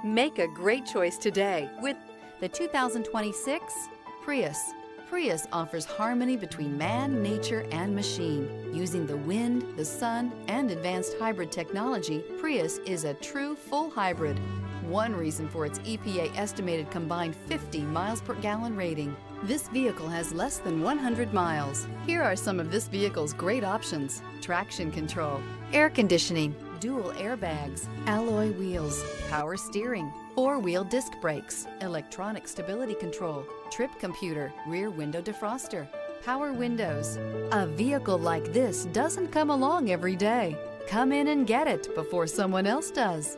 Make a great choice today with the 2026 Prius. Prius offers harmony between man, nature, and machine. Using the wind, the sun, and advanced hybrid technology, Prius is a true full hybrid. One reason for its EPA estimated combined 50 miles per gallon rating. This vehicle has less than 100 miles. Here are some of this vehicle's great options: traction control, air conditioning, dual airbags, alloy wheels, power steering, four-wheel disc brakes, electronic stability control, trip computer, rear window defroster, power windows. A vehicle like this doesn't come along every day. Come in and get it before someone else does.